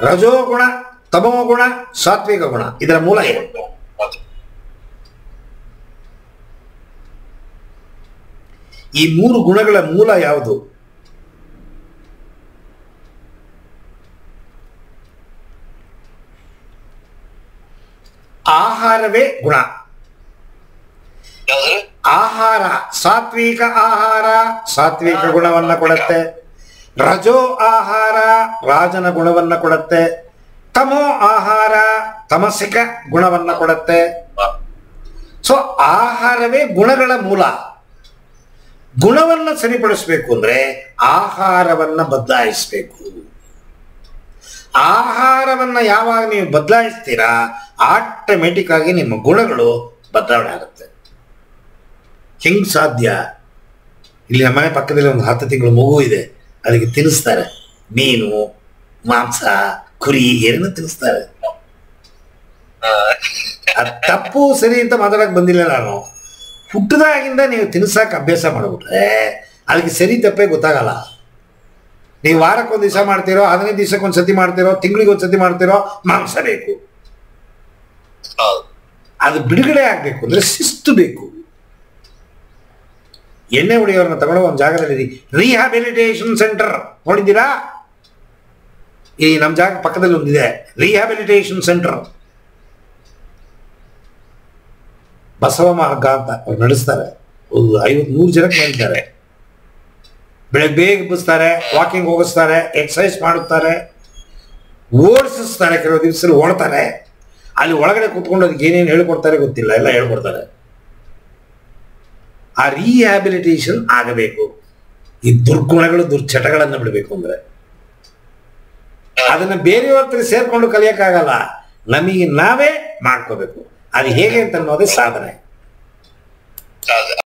ರಜೋಗುಣ, ತಮೋಗುಣ, ಸಾತ್ವಿಕ ಗುಣ. ಇದರ ಮೂಲ ಏನು? ಈ ಮೂರು ಗುಣಗಳ ಮೂಲ ಯಾವುದು? ಆಹಾರವೇ ಗುಣ. ಆಹಾರ, ಸಾತ್ವಿಕ ಆಹಾರ ಸಾತ್ವಿಕ ಗುಣವನ್ನ ಕೊಡುತ್ತೆ. ರಜೋ ಆಹಾರ ರಾಜನ ಗುಣವನ್ನ ಕೊಡುತ್ತೆ. ತಮೋ ಆಹಾರ ತಮಸಿಕ ಗುಣವನ್ನ ಕೊಡುತ್ತೆ. ಸೊ ಆಹಾರವೇ ಗುಣಗಳ ಮೂಲ. ಗುಣವನ್ನ ಸರಿಪಡಿಸಬೇಕು ಅಂದ್ರೆ ಆಹಾರವನ್ನ ಬದಲಾಯಿಸಬೇಕು. ಆಹಾರವನ್ನ ಯಾವಾಗ ನೀವು ಬದಲಾಯಿಸ್ತೀರಾ ಆಟೋಮೆಟಿಕ್ ಆಗಿ ನಿಮ್ಮ ಗುಣಗಳು ಬದಲಾವಣೆ ಆಗುತ್ತೆ. ಹೆಂಗ್ ಸಾಧ್ಯ? ಇಲ್ಲಿ ನಮ್ಮ ಮನೆ ಪಕ್ಕದಲ್ಲಿ ಒಂದು 10 ತಿಂಗಳು ಮಗು ಇದೆ, ಅದಕ್ಕೆ ತಿನ್ನಿಸ್ತಾರೆ ಮೀನು, ಮಾಂಸ, ಕುರಿ ಏನೇನು ತಿನ್ನಿಸ್ತಾರೆ. ತಪ್ಪು ಸರಿ ಅಂತ ಮಾತಾಡಕ್ ಬಂದಿಲ್ಲ ನಾನು. ಹುಟ್ಟದಾಗಿಂದ ನೀವು ತಿನ್ಸಕ್ಕೆ ಅಭ್ಯಾಸ ಮಾಡ್ಬಿಟ್ರೆ ಅದಕ್ಕೆ ಸರಿ ತಪ್ಪೇ ಗೊತ್ತಾಗಲ್ಲ. ನೀವು ವಾರಕ್ಕೊಂದು ದಿವಸ ಮಾಡ್ತಿರೋ, 15 ದಿವಸಕ್ಕೊಂದು ಸತಿ ಮಾಡ್ತಿರೋ, ತಿಂಗಳಿಗೊಂದು ಸತಿ ಮಾಡ್ತಿರೋ, ಮಾಂಸ ಬೇಕು. ಅದು ಬಿಡುಗಡೆ ಆಗ್ಬೇಕು ಅಂದ್ರೆ ಶಿಸ್ತು ಬೇಕು. ಎಣ್ಣೆ ಹೊಡೆಯೋರನ್ನ ತಗೊಂಡು ಒಂದು ಜಾಗದಲ್ಲಿ ರಿಹ್ಯಾಬಿಲಿಟೇಷನ್ ಸೆಂಟರ್ ನೋಡಿದ್ದೀರಾ? ಈ ನಮ್ಮ ಜಾಗ ಪಕ್ಕದಲ್ಲಿ ಒಂದಿದೆ ರಿಹ್ಯಾಬಿಲಿಟೇಷನ್ ಸೆಂಟರ್. ಬಸವ ಮಾರ್ಗ ಅಂತ ಅವ್ರು ನಡೆಸ್ತಾರೆ. 50-100 ಜನಕ್ಕೆ ಮಾಡಿದ್ದಾರೆ. ಬೆಳಗ್ಗೆ ಬೇಗ ಎಬ್ಬಿಸ್ತಾರೆ, ವಾಕಿಂಗ್ ಹೋಗಿಸ್ತಾರೆ, ಎಕ್ಸಸೈಸ್ ಮಾಡುತ್ತಾರೆ, ಓಡಿಸ್ತಾರೆ. ಕೆಲವು ದಿವಸದಲ್ಲಿ ಓಡ್ತಾರೆ. ಅಲ್ಲಿ ಒಳಗಡೆ ಕೂತ್ಕೊಂಡು ಅದಕ್ಕೆ ಏನೇನು ಹೇಳ್ಕೊಡ್ತಾರೆ ಗೊತ್ತಿಲ್ಲ, ಎಲ್ಲ ಹೇಳ್ಕೊಡ್ತಾರೆ. ಆ ರಿಹ್ಯಾಬಿಲಿಟೇಷನ್ ಆಗಬೇಕು. ಈ ದುರ್ಗುಣಗಳು ದುರ್ಚಟಗಳನ್ನು ಬಿಡಬೇಕು ಅಂದ್ರೆ ಅದನ್ನ ಬೇರೆಯವ್ರ ಹತ್ರ ಸೇರ್ಕೊಂಡು ಕಲಿಯಕ್ಕಾಗಲ್ಲ, ನಮಗೆ ನಾವೇ ಮಾಡ್ಕೋಬೇಕು. ಅದು ಹೇಗೆ ಅಂತ ಅನ್ನೋದೇ ಸಾಧನೆ.